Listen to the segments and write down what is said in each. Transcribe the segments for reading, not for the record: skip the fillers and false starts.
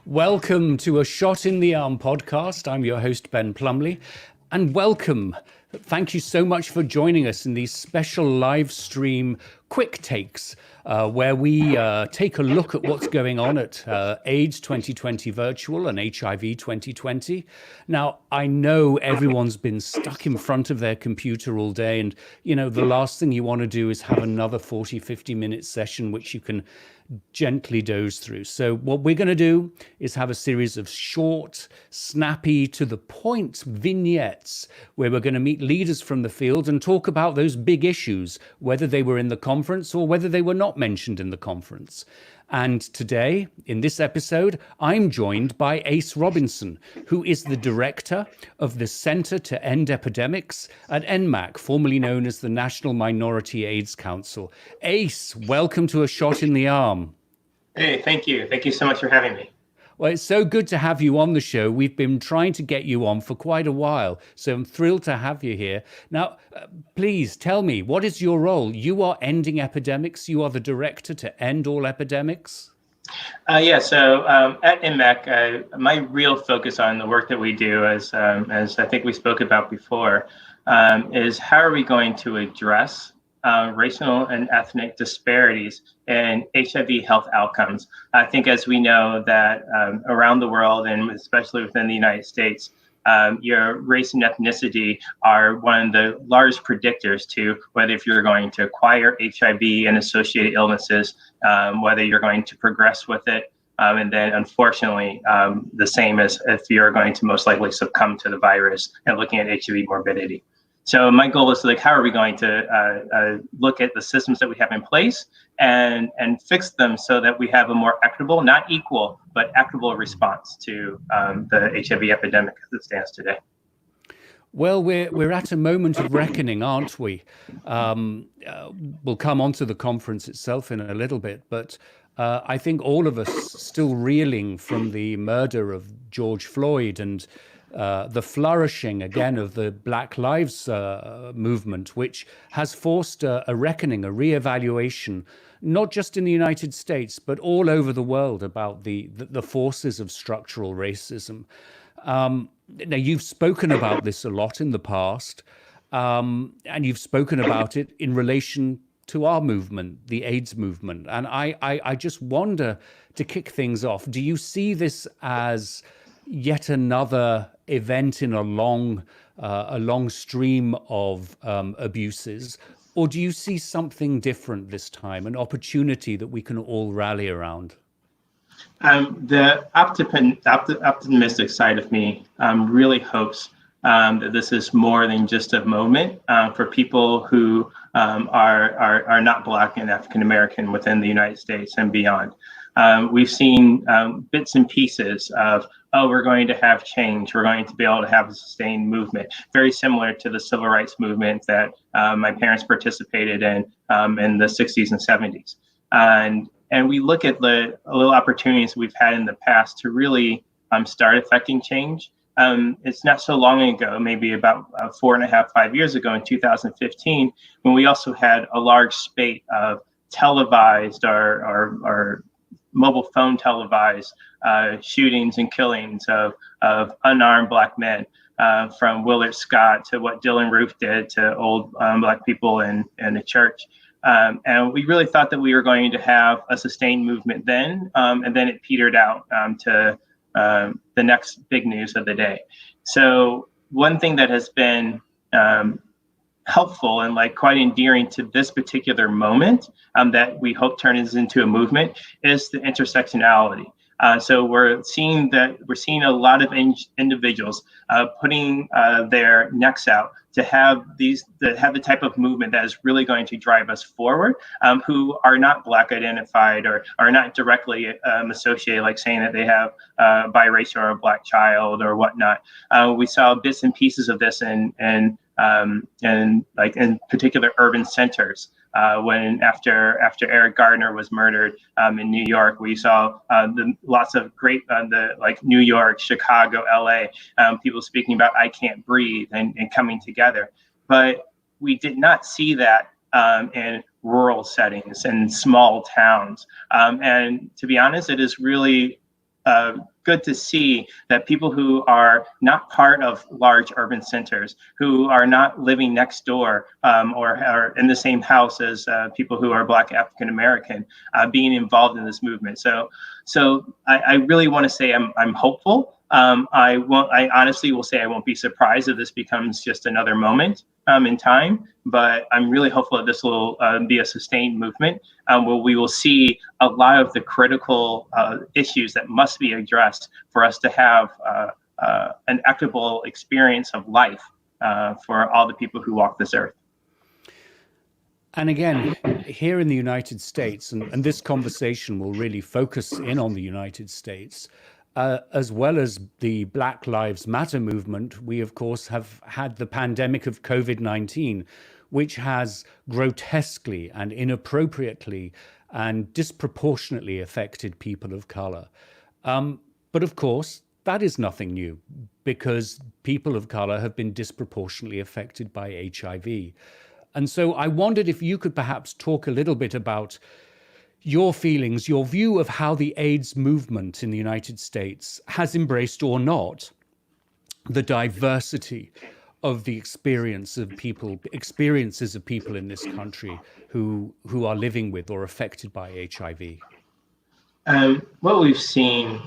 Welcome to a Shot in the Arm podcast. I'm your host, Ben Plumley, and welcome. Thank you so much for joining us in these special live stream quick takes where we take a look at what's going on at AIDS 2020 virtual and HIV 2020. Now, I know everyone's been stuck in front of their computer all day, and the last thing you want to do is have another 40-50 minute session which you can gently doze through. So what we're going to do is have a series of short, snappy, to the point vignettes where we're going to meet leaders from the field and talk about those big issues, whether they were in the conference or whether they were not mentioned in the conference. And today, in this episode, I'm joined by Ace Robinson, who is the director of the Center to End Epidemics at NMAC, formerly known as the National Minority AIDS Council. Ace, welcome to A Shot in the Arm. Hey, thank you. Thank you so much for having me. Well, it's so good to have you on the show. We've been trying to get you on for quite a while, so I'm thrilled to have you here. Now, please tell me, what is your role? You are ending epidemics. You are the director to End All Epidemics. So at NMAC, my real focus on the work that we do, as I think we spoke about before, is how are we going to address racial and ethnic disparities in HIV health outcomes. I think, as we know, that around the world, and especially within the United States, your race and ethnicity are one of the largest predictors to whether if you're going to acquire HIV and associated illnesses, whether you're going to progress with it, and then unfortunately, the same as if you're going to most likely succumb to the virus, and looking at HIV morbidity. So my goal is how are we going to look at the systems that we have in place and fix them so that we have a more equitable, not equal, but equitable response to the HIV epidemic as it stands today. Well, we're at a moment of reckoning, aren't we? We'll come on to the conference itself in a little bit, but I think all of us still reeling from the murder of George Floyd and the flourishing again of the Black Lives movement, which has forced a reckoning, a reevaluation, not just in the United States, but all over the world about the forces of structural racism. Now, you've spoken about this a lot in the past, and you've spoken about it in relation to our movement, the AIDS movement. And I just wonder, to kick things off, do you see this as yet another event in a long stream of abuses, or do you see something different this time, an opportunity that we can all rally around? The optimistic side of me really hopes that this is more than just a moment for people who are not Black and African American within the United States and beyond. We've seen bits and pieces of, we're going to have change. We're going to be able to have a sustained movement, very similar to the civil rights movement that my parents participated in the 60s and 70s. And we look at the little opportunities we've had in the past to really start affecting change. It's not so long ago, maybe about 4.5, 5 years ago in 2015, when we also had a large spate of televised or mobile phone televised shootings and killings of unarmed Black men, from Willard Scott to what Dylan Roof did to old Black people in the church. And we really thought that we were going to have a sustained movement then, and then it petered out to the next big news of the day. So one thing that has been helpful and quite endearing to this particular moment that we hope turns into a movement is the intersectionality. So we're seeing a lot of individuals putting their necks out to have the type of movement that is really going to drive us forward, who are not Black identified or are not directly associated, like saying that they have biracial or a Black child or whatnot. We saw bits and pieces of this in and like in particular urban centers. When after Eric Gardner was murdered in New York, we saw lots of great like New York, Chicago, LA, people speaking about I can't breathe and coming together. But we did not see that in rural settings and small towns. And to be honest, it is really good to see that people who are not part of large urban centers, who are not living next door or are in the same house as people who are Black African American, being involved in this movement. So I really want to say I'm hopeful. I honestly will say I won't be surprised if this becomes just another moment in time, but I'm really hopeful that this will be a sustained movement where we will see a lot of the critical issues that must be addressed for us to have an equitable experience of life for all the people who walk this earth. And again, here in the United States, and this conversation will really focus in on the United States, as well as the Black Lives Matter movement, we of course have had the pandemic of COVID-19, which has grotesquely and inappropriately and disproportionately affected people of color. But of course, that is nothing new because people of color have been disproportionately affected by HIV. And so I wondered if you could perhaps talk a little bit about your feelings, your view of how the AIDS movement in the United States has embraced or not the diversity of the experiences of people in this country who are living with or affected by HIV. What we've seen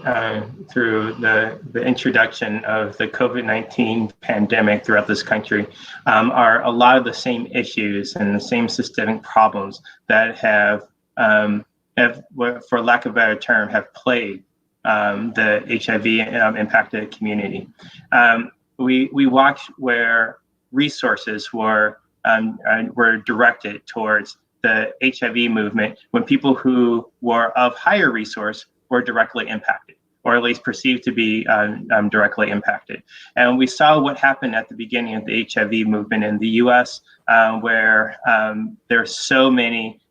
through the introduction of the COVID-19 pandemic throughout this country are a lot of the same issues and the same systemic problems that have, for lack of a better term, have plagued the HIV impacted community. We watched where resources were directed towards the HIV movement when people who were of higher resource were directly impacted, or at least perceived to be directly impacted. And we saw what happened at the beginning of the HIV movement in the US, where there are so many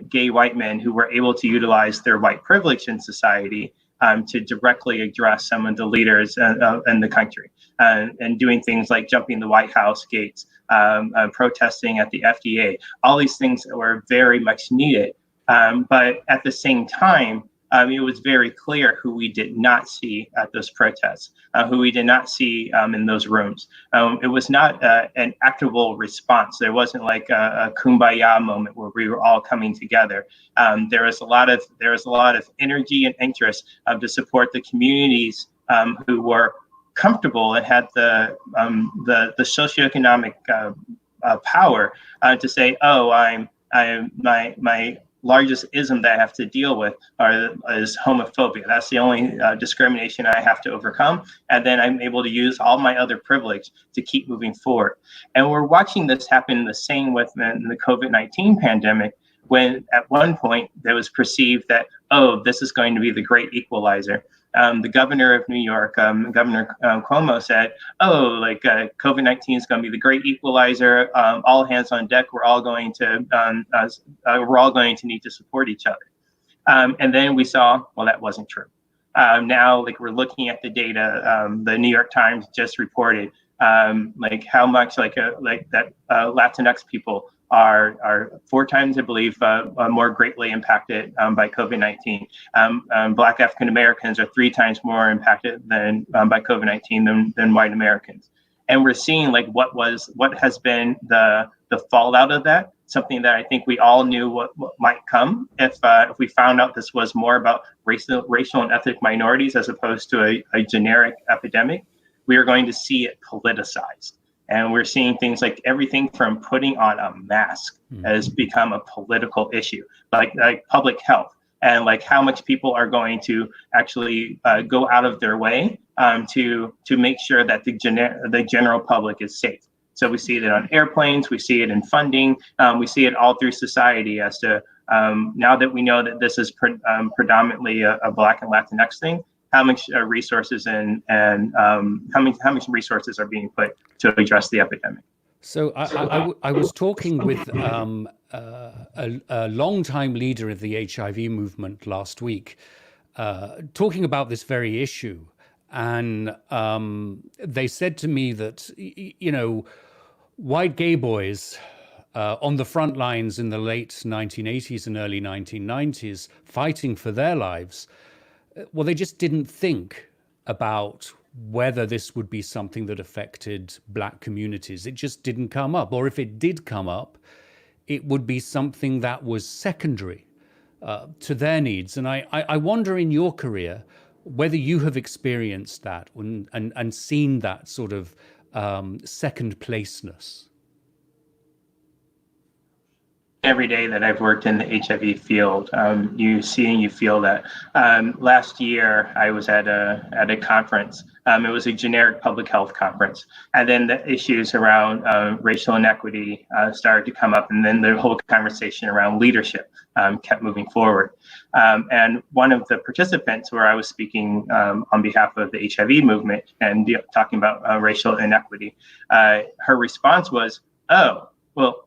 gay white men who were able to utilize their white privilege in society to directly address some of the leaders in the country, and doing things like jumping the White House gates, protesting at the FDA. All these things were very much needed. But at the same time, it was very clear who we did not see at those protests, who we did not see in those rooms. It was not an equitable response. There wasn't like a kumbaya moment where we were all coming together. There was a lot of energy and interest to support the communities who were comfortable and had the socioeconomic power to say, oh, my largest ism that I have to deal with is homophobia. That's the only discrimination I have to overcome. And then I'm able to use all my other privilege to keep moving forward. And we're watching this happen the same within the COVID-19 pandemic, when at one point there was perceived that, oh, this is going to be the great equalizer. The governor of New York, Governor Cuomo, said, "Oh, like COVID-19 is going to be the great equalizer. All hands on deck. We're all going to need to support each other." And then we saw, well, that wasn't true. Now, like we're looking at the data. The New York Times just reported like how much like that Latinx people are 4 times, I believe, more greatly impacted by COVID-19. Black African Americans are 3 times more impacted than by COVID-19 than white Americans. And we're seeing like what has been the fallout of that, something that I think we all knew what might come if we found out this was more about racial and ethnic minorities as opposed to a generic epidemic. We are going to see it politicized. And we're seeing things like everything from putting on a mask has become a political issue, like public health, and like how much people are going to actually go out of their way to make sure that the general public is safe. So we see it on airplanes, we see it in funding, we see it all through society as to now that we know that this is predominantly a Black and Latinx thing, how much resources and how much resources are being put to address the epidemic. So I was talking with a long-time leader of the HIV movement last week, talking about this very issue. And they said to me that, white gay boys on the front lines in the late 1980s and early 1990s fighting for their lives, well, they just didn't think about whether this would be something that affected black communities. It just didn't come up. Or if it did come up, it would be something that was secondary to their needs. And I wonder in your career whether you have experienced that and seen that sort of second placeness. Every day that I've worked in the HIV field, you see and you feel that. Last year, I was at a conference. It was a generic public health conference, and then the issues around racial inequity started to come up, and then the whole conversation around leadership kept moving forward. And one of the participants, where I was speaking on behalf of the HIV movement and talking about racial inequity, her response was, "Oh, well,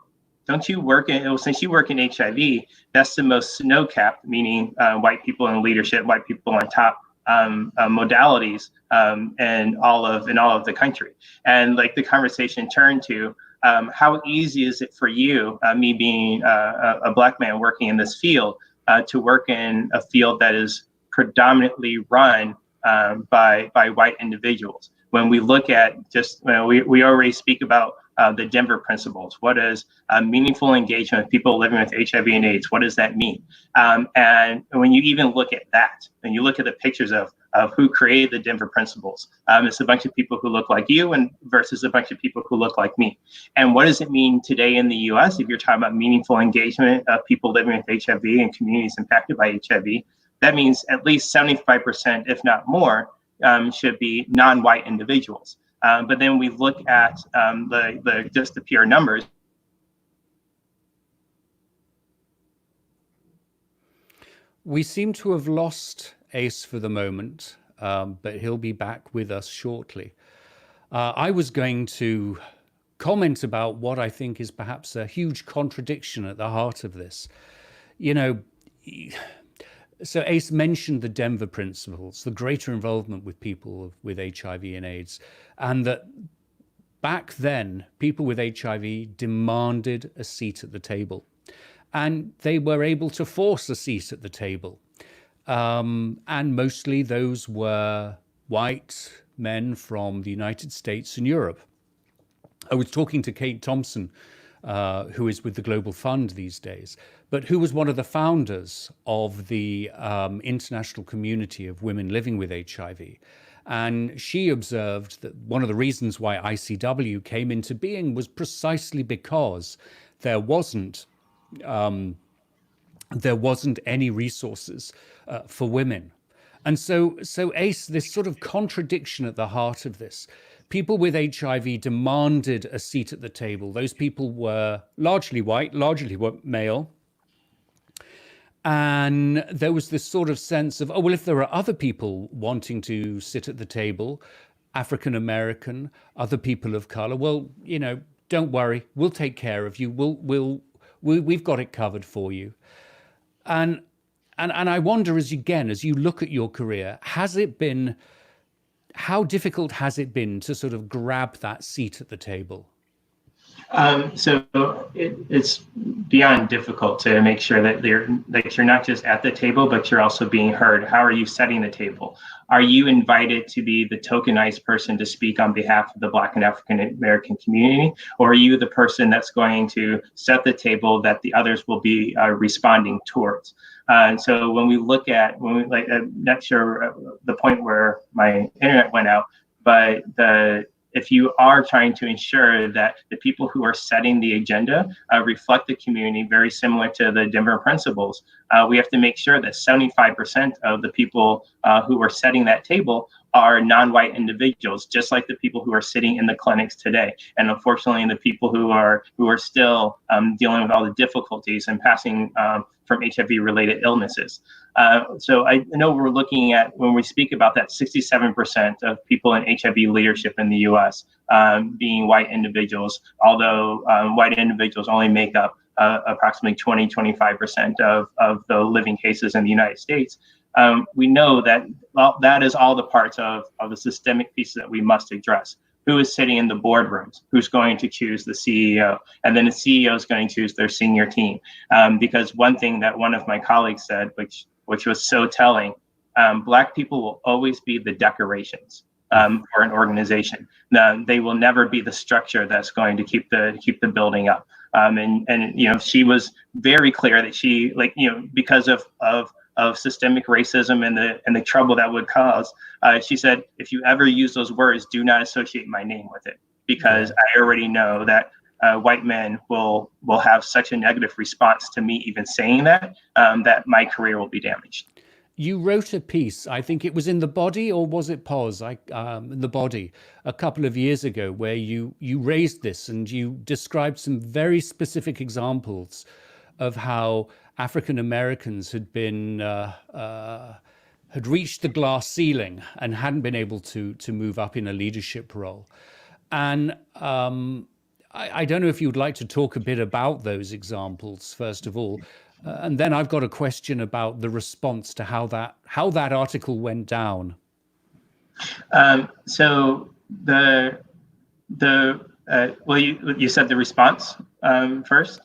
don't you work in, since you work in HIV, that's the most snow-capped, meaning white people in leadership, white people on top modalities in all of the country." And like the conversation turned to, how easy is it for you, me being a black man working in this field, to work in a field that is predominantly run by white individuals? When we look at just, we already speak about the Denver principles. What is meaningful engagement with people living with HIV and AIDS? What does that mean? And when you even look at that, and you look at the pictures of who created the Denver principles, it's a bunch of people who look like you and versus a bunch of people who look like me. And what does it mean today in the US if you're talking about meaningful engagement of people living with HIV and communities impacted by HIV? That means at least 75%, if not more, should be non-white individuals. But then we look at just the pure numbers. We seem to have lost Ace for the moment, but he'll be back with us shortly. I was going to comment about what I think is perhaps a huge contradiction at the heart of this. So Ace mentioned the Denver principles, the greater involvement with people with HIV and AIDS, and that back then, people with HIV demanded a seat at the table, and they were able to force a seat at the table. And mostly those were white men from the United States and Europe. I was talking to Kate Thompson, who is with the Global Fund these days, but who was one of the founders of the international community of women living with HIV. And she observed that one of the reasons why ICW came into being was precisely because there wasn't any resources for women. And so Ace, this sort of contradiction at the heart of this. People with HIV demanded a seat at the table. Those people were largely white, largely male. And there was this sort of sense of, oh, well, if there are other people wanting to sit at the table, African American, other people of color, well, don't worry, we'll take care of you. We've got it covered for you. And I wonder, as you look at your career, how difficult has it been to sort of grab that seat at the table? So it's beyond difficult to make sure that you're not just at the table, but you're also being heard. How are you setting the table? Are you invited to be the tokenized person to speak on behalf of the Black and African American community? Or are you the person that's going to set the table that the others will be responding towards? And so when we look at, I'm not sure the point where my internet went out, but if you are trying to ensure that the people who are setting the agenda reflect the community, very similar to the Denver principles, we have to make sure that 75% of the people who are setting that table are non-white individuals, just like the people who are sitting in the clinics today. And unfortunately, the people who are still dealing with all the difficulties and passing from HIV-related illnesses. So I know we're looking at, when we speak about that, 67% of people in HIV leadership in the U.S. Being white individuals, although white individuals only make up approximately 20-25% of the living cases in the United States. We know that that is all the parts of the systemic pieces that we must address. Who is sitting in the boardrooms? Who's going to choose the CEO? And then the CEO is going to choose their senior team. Because one thing that one of my colleagues said, which was so telling, Black people will always be the decorations for an organization. They will never be the structure that's going to keep the building up. And she was very clear that she, because of systemic racism and the trouble that would cause, she said, if you ever use those words, do not associate my name with it, because I already know that white men will have such a negative response to me even saying that, that my career will be damaged. You wrote a piece, I think it was in The Body, or was it Pause? The Body, a couple of years ago, where you raised this and you described some very specific examples of how African Americans had been had reached the glass ceiling and hadn't been able to move up in a leadership role. And I don't know if you'd like to talk a bit about those examples first of all. And then I've got a question about the response to how that article went down. So you said the response first.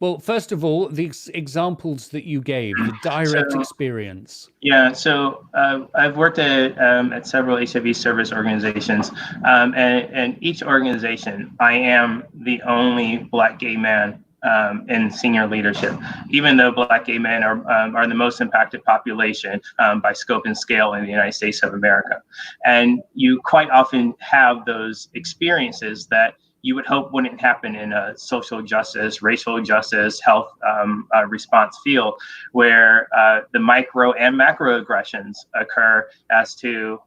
Well, first of all, the examples that you gave, the direct experience. Yeah, so I've worked at several HIV service organizations, and each organization, I am the only Black gay man in senior leadership, even though Black gay men are the most impacted population by scope and scale in the United States of America. And you quite often have those experiences that you would hope wouldn't happen in a social justice, racial justice, health response field, where the micro and macro aggressions occur as to,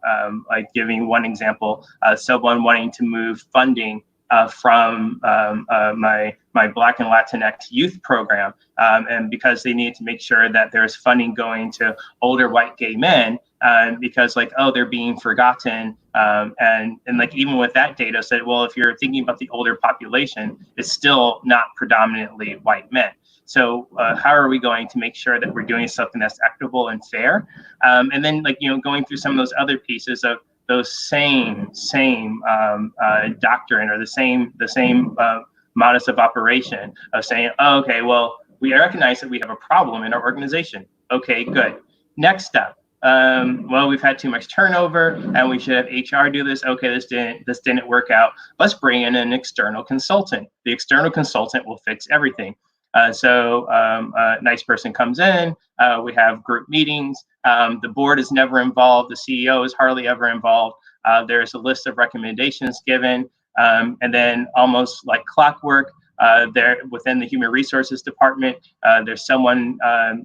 like giving one example, someone wanting to move funding from my Black and Latinx youth program, and because they needed to make sure that there's funding going to older white gay men, because they're being forgotten, and like even with that data said, well, if you're thinking about the older population, it's still not predominantly white men. So how are we going to make sure that we're doing something that's equitable and fair? And then going through some of those other pieces of those same doctrine, or the same modus of operation of saying, oh, okay, well, we recognize that we have a problem in our organization. Okay, good. Next step. Well, we've had too much turnover and we should have HR do this. Okay, this didn't work out. Let's bring in an external consultant. The external consultant will fix everything. So a nice person comes in, we have group meetings, the board is never involved, the CEO is hardly ever involved, there's a list of recommendations given, and then almost like clockwork, there within the Human Resources Department, there's someone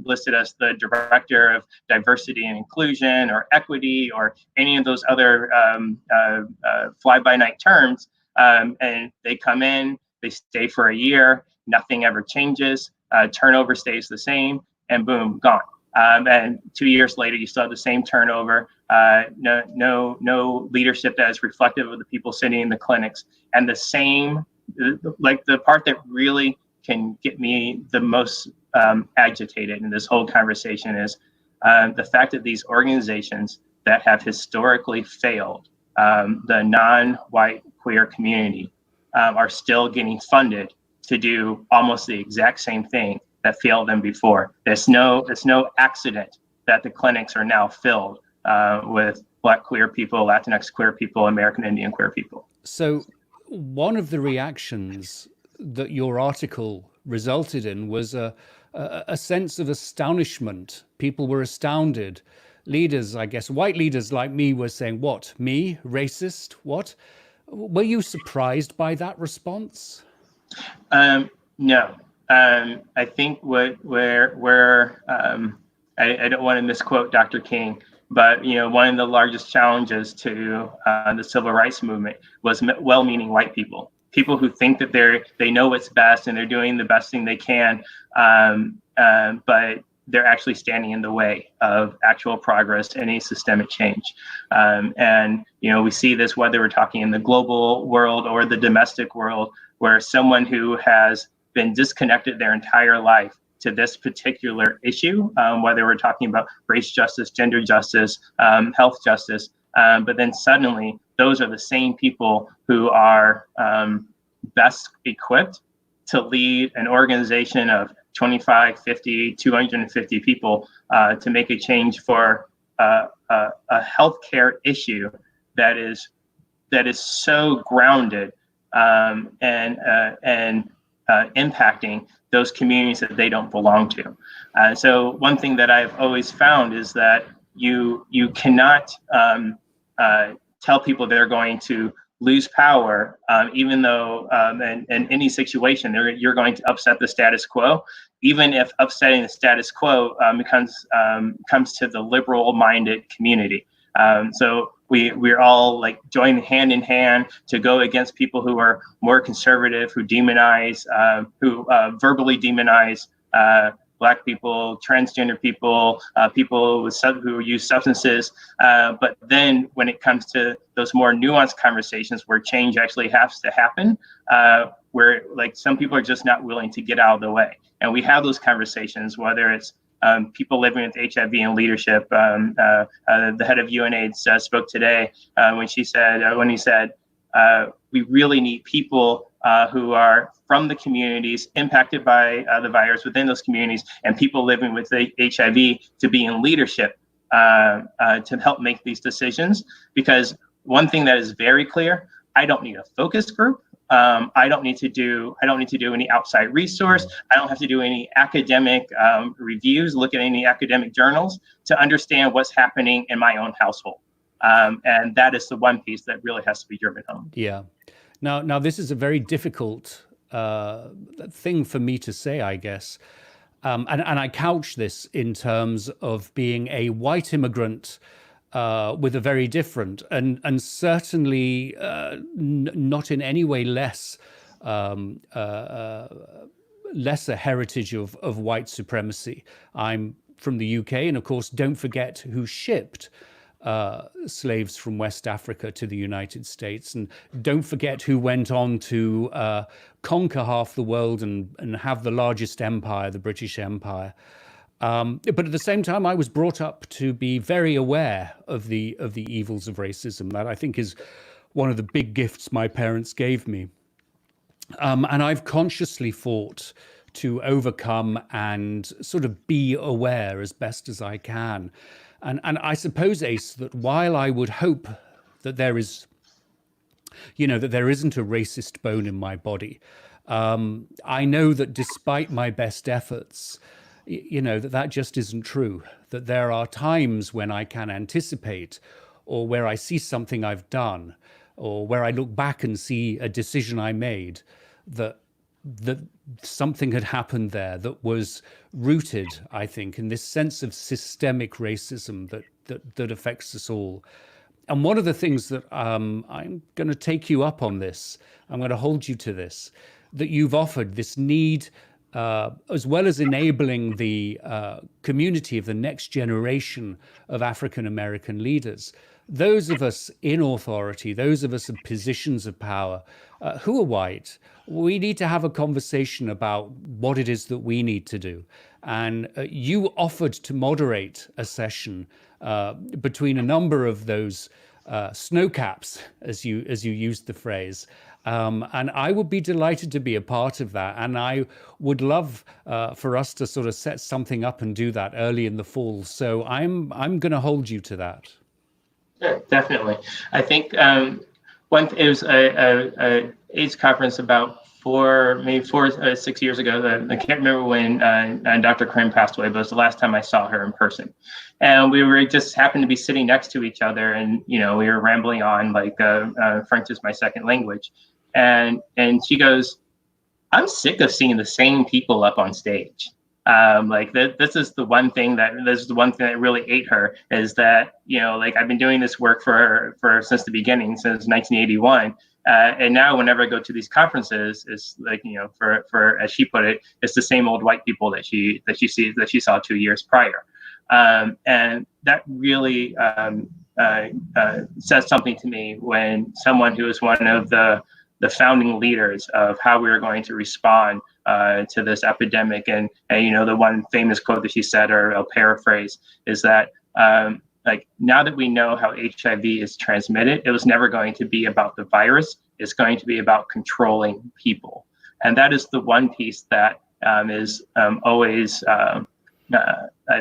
listed as the Director of Diversity and Inclusion or Equity or any of those other fly-by-night terms, and they come in, they stay for a year, nothing ever changes, turnover stays the same, and boom, gone. And 2 years later, you still have the same turnover, no leadership that is reflective of the people sitting in the clinics. And the same, like the part that really can get me the most agitated in this whole conversation is the fact that these organizations that have historically failed the non-white queer community are still getting funded to do almost the exact same thing that failed them before. It's no accident that the clinics are now filled with Black queer people, Latinx queer people, American Indian queer people. So one of the reactions that your article resulted in was a sense of astonishment. People were astounded. Leaders, I guess, white leaders like me were saying, what, me, racist, what? Were you surprised by that response? No. I think I don't want to misquote Dr. King, But one of the largest challenges to the civil rights movement was well-meaning white people who think that they know what's best and they're doing the best thing they can, but they're actually standing in the way of actual progress and any systemic change. And we see this whether we're talking in the global world or the domestic world, where someone who has been disconnected their entire life to this particular issue, whether we're talking about race justice, gender justice, health justice, but then suddenly those are the same people who are best equipped to lead an organization of 25, 50, 250 people to make a change for a healthcare issue that is so grounded and impacting those communities that they don't belong to. So one thing that I've always found is that you cannot tell people they're going to lose power, even though in any situation you're going to upset the status quo, even if upsetting the status quo comes to the liberal-minded community. So we're all like joining hand in hand to go against people who are more conservative, who demonize, who verbally demonize Black people, transgender people, people who use substances. But then when it comes to those more nuanced conversations where change actually has to happen, where like some people are just not willing to get out of the way. And we have those conversations, whether it's people living with HIV and leadership. The head of UNAIDS spoke today when he said, we really need people who are from the communities impacted by the virus within those communities, and people living with HIV to be in leadership to help make these decisions. Because one thing that is very clear, I don't need a focus group. I don't need to do any outside resource. I don't have to do any academic reviews, look at any academic journals to understand what's happening in my own household. And that is the one piece that really has to be driven home. Yeah. Now this is a very difficult thing for me to say, I guess. And I couch this in terms of being a white immigrant with a very different and certainly not in any way less a heritage of white supremacy. I'm from the UK, and of course, don't forget who shipped slaves from West Africa to the United States, and don't forget who went on to conquer half the world and have the largest empire, the British Empire. But at the same time, I was brought up to be very aware of the evils of racism. That I think is one of the big gifts my parents gave me. And I've consciously fought to overcome and sort of be aware as best as I can. And I suppose, Ace, that while I would hope that there is, that there isn't a racist bone in my body, I know that despite my best efforts, that just isn't true. That there are times when I can anticipate, or where I see something I've done, or where I look back and see a decision I made, that something had happened there that was rooted, I think, in this sense of systemic racism that affects us all. And one of the things that I'm going to take you up on this, I'm going to hold you to this, that you've offered this need, as well as enabling the community of the next generation of African American leaders, those of us in authority, those of us in positions of power, who are white, we need to have a conversation about what it is that we need to do. And you offered to moderate a session between a number of those snowcaps, as you used the phrase. And I would be delighted to be a part of that. And I would love for us to sort of set something up and do that early in the fall. So I'm going to hold you to that. Yeah, definitely. I think it was a AIDS conference about 6 years ago. I can't remember when Dr. Krim passed away, but it was the last time I saw her in person. And we were just happened to be sitting next to each other, and we were rambling on like French is my second language, and she goes, "I'm sick of seeing the same people up on stage. This is the one thing that really ate her, is that, like, I've been doing this work for since the beginning, since 1981. And now whenever I go to these conferences, it's like, for as she put it, it's the same old white people that she saw 2 years prior. And that really says something to me when someone who is one of the founding leaders of how we are going to respond to this epidemic, and the one famous quote that she said, or I'll paraphrase, is that like, now that we know how HIV is transmitted, it was never going to be about the virus. It's going to be about controlling people. And that is the one piece that is always, I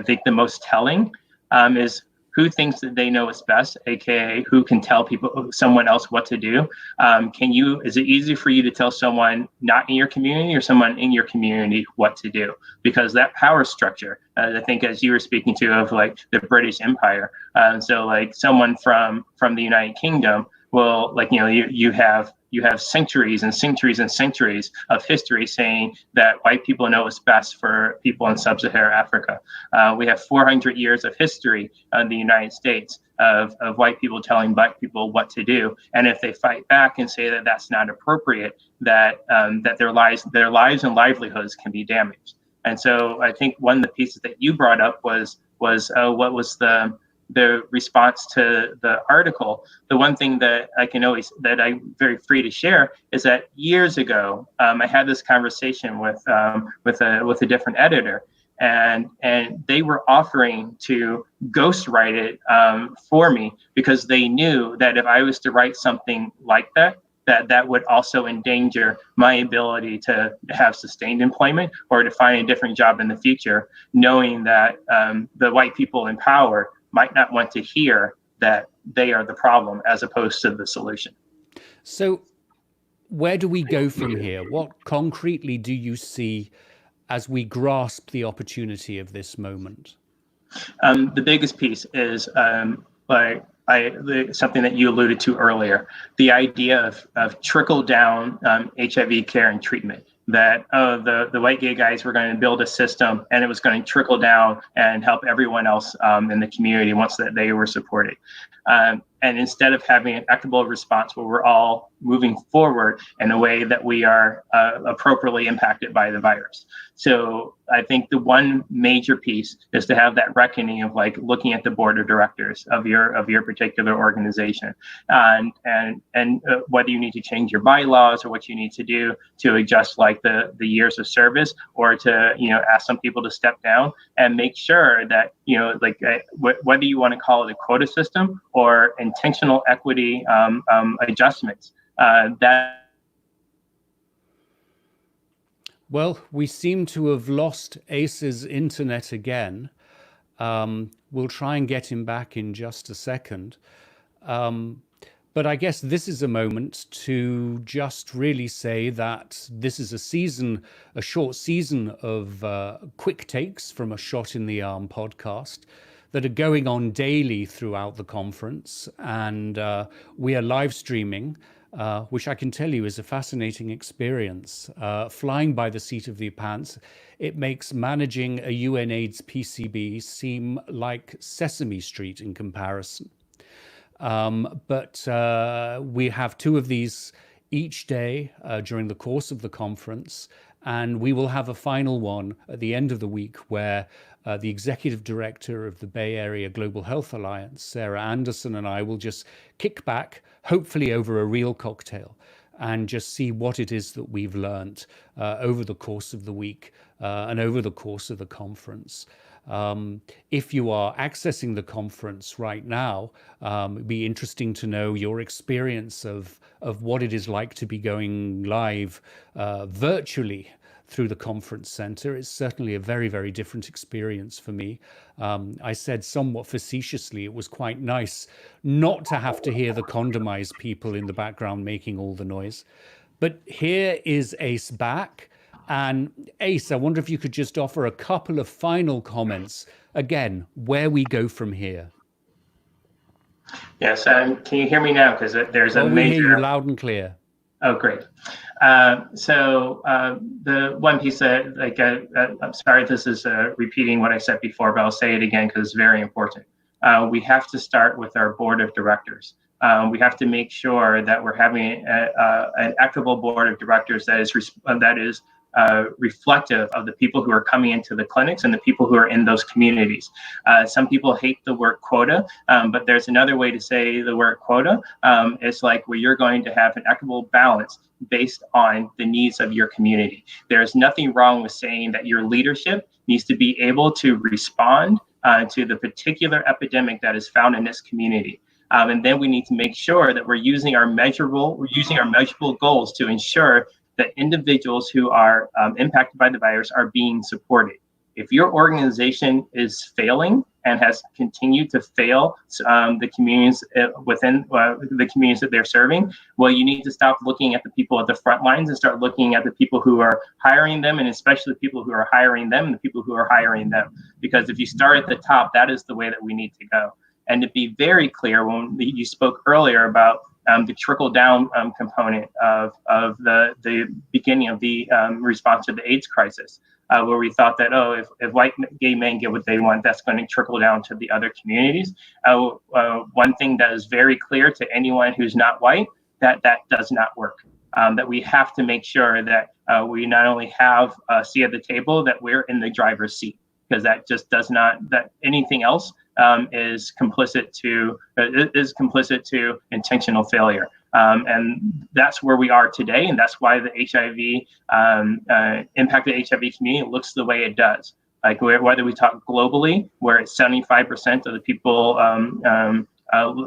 think, the most telling, is who thinks that they know what's best, aka who can tell someone else what to do. Is it easy for you to tell someone not in your community or someone in your community what to do? Because that power structure, I think, as you were speaking to, of like the British Empire. So like someone from the United Kingdom will, like, you have centuries and centuries and centuries of history saying that white people know what's best for people in sub-Saharan Africa. We have 400 years of history in the United States of white people telling black people what to do. And if they fight back and say that that's not appropriate, that their lives and livelihoods can be damaged. And so I think one of the pieces that you brought up was what was the response to the article. The one thing that I'm very free to share is that years ago, I had this conversation with a different editor, and they were offering to ghostwrite it for me, because they knew that if I was to write something like that would also endanger my ability to have sustained employment or to find a different job in the future, knowing that the white people in power might not want to hear that they are the problem as opposed to the solution. So where do we go from here? What concretely do you see as we grasp the opportunity of this moment? The biggest piece is something that you alluded to earlier, the idea of trickle down HIV care and treatment. That the white gay guys were going to build a system, and it was going to trickle down and help everyone else in the community once that they were supported. And instead of having an equitable response where we're all moving forward in a way that we are appropriately impacted by the virus. So I think the one major piece is to have that reckoning of, like, looking at the board of directors of your particular organization, and whether you need to change your bylaws or what you need to do to adjust, like, the years of service, or to ask some people to step down, and make sure that whether you want to call it a quota system or intentional equity adjustments, Well, we seem to have lost Ace's internet again. We'll try and get him back in just a second. But I guess this is a moment to just really say that this is a short season of quick takes from a Shot in the Arm podcast that are going on daily throughout the conference. And we are live streaming, which I can tell you is a fascinating experience. Flying by the seat of the pants, it makes managing a UNAIDS PCB seem like Sesame Street in comparison. But we have 2 of these each day during the course of the conference, and we will have a final one at the end of the week where the executive director of the Bay Area Global Health Alliance, Sarah Anderson, and I will just kick back, hopefully over a real cocktail, and just see what it is that we've learned over the course of the week and over the course of the conference. If you are accessing the conference right now, it'd be interesting to know your experience of what it is like to be going live virtually through the conference center. It's certainly a very, very different experience for me. I said somewhat facetiously, it was quite nice not to have to hear the condomized people in the background making all the noise. But here is Ace back. And Ace, I wonder if you could just offer a couple of final comments, again, where we go from here. Yes, can you hear me now? Because there's a we major... hear you loud and clear. Oh, great. The one piece that, I'm sorry, this is repeating what I said before, but I'll say it again because it's very important. We have to start with our board of directors. We have to make sure that we're having an equitable board of directors that is reflective of the people who are coming into the clinics and the people who are in those communities. Some people hate the word quota, but there's another way to say the word quota. It's like where you're going to have an equitable balance based on the needs of your community. There's nothing wrong with saying that your leadership needs to be able to respond to the particular epidemic that is found in this community. And then we need to make sure that we're using our measurable goals to ensure that individuals who are impacted by the virus are being supported. If your organization is failing and has continued to fail the communities within the communities that they're serving, well, you need to stop looking at the people at the front lines and start looking at the people who are hiring them, and especially the people who are hiring them and the people who are hiring them. Because if you start at the top, that is the way that we need to go. And to be very clear, when you spoke earlier about the trickle down component of the beginning of the response to the AIDS crisis, where we thought that, if white gay men get what they want, that's going to trickle down to the other communities. One thing that is very clear to anyone who's not white, that does not work. That we have to make sure that we not only have a seat at the table, that we're in the driver's seat, because that just does not, that anything else is complicit to intentional failure. And that's where we are today. And that's why the HIV, impact of the HIV community looks the way it does. Like whether we talk globally, where it's 75% of the people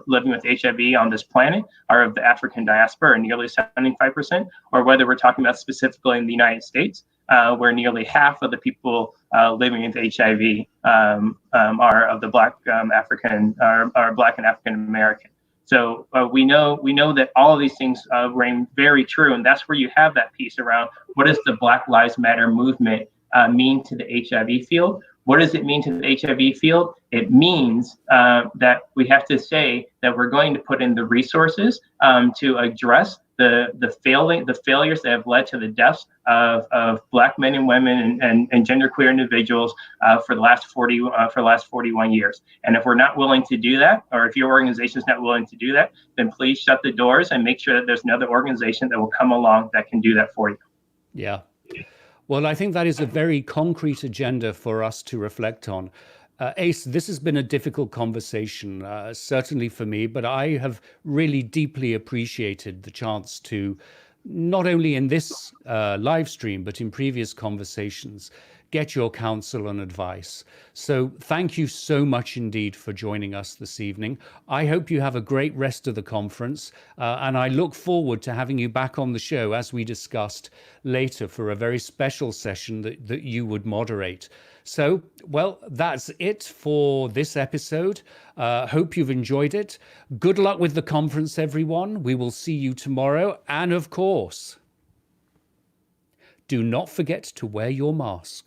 living with HIV on this planet are of the African diaspora, nearly 75%, or whether we're talking about specifically in the United States, where nearly half of the people living with HIV are of the Black African, are Black and African American. So we know that all of these things reign very true, and that's where you have that piece around what does the Black Lives Matter movement mean to the HIV field. What does it mean to the HIV field? It means that we have to say that we're going to put in the resources to address the failures that have led to the deaths of Black men and women and genderqueer individuals for the last 41 years. And if we're not willing to do that, or if your organization is not willing to do that, then please shut the doors and make sure that there's another organization that will come along that can do that for you. Yeah. Well, I think that is a very concrete agenda for us to reflect on. Ace, this has been a difficult conversation, certainly for me, but I have really deeply appreciated the chance to, not only in this live stream, but in previous conversations, get your counsel and advice. So thank you so much indeed for joining us this evening. I hope you have a great rest of the conference, and I look forward to having you back on the show, as we discussed later, for a very special session that you would moderate. So, well, that's it for this episode. Hope you've enjoyed it. Good luck with the conference, everyone. We will see you tomorrow. And of course, do not forget to wear your mask.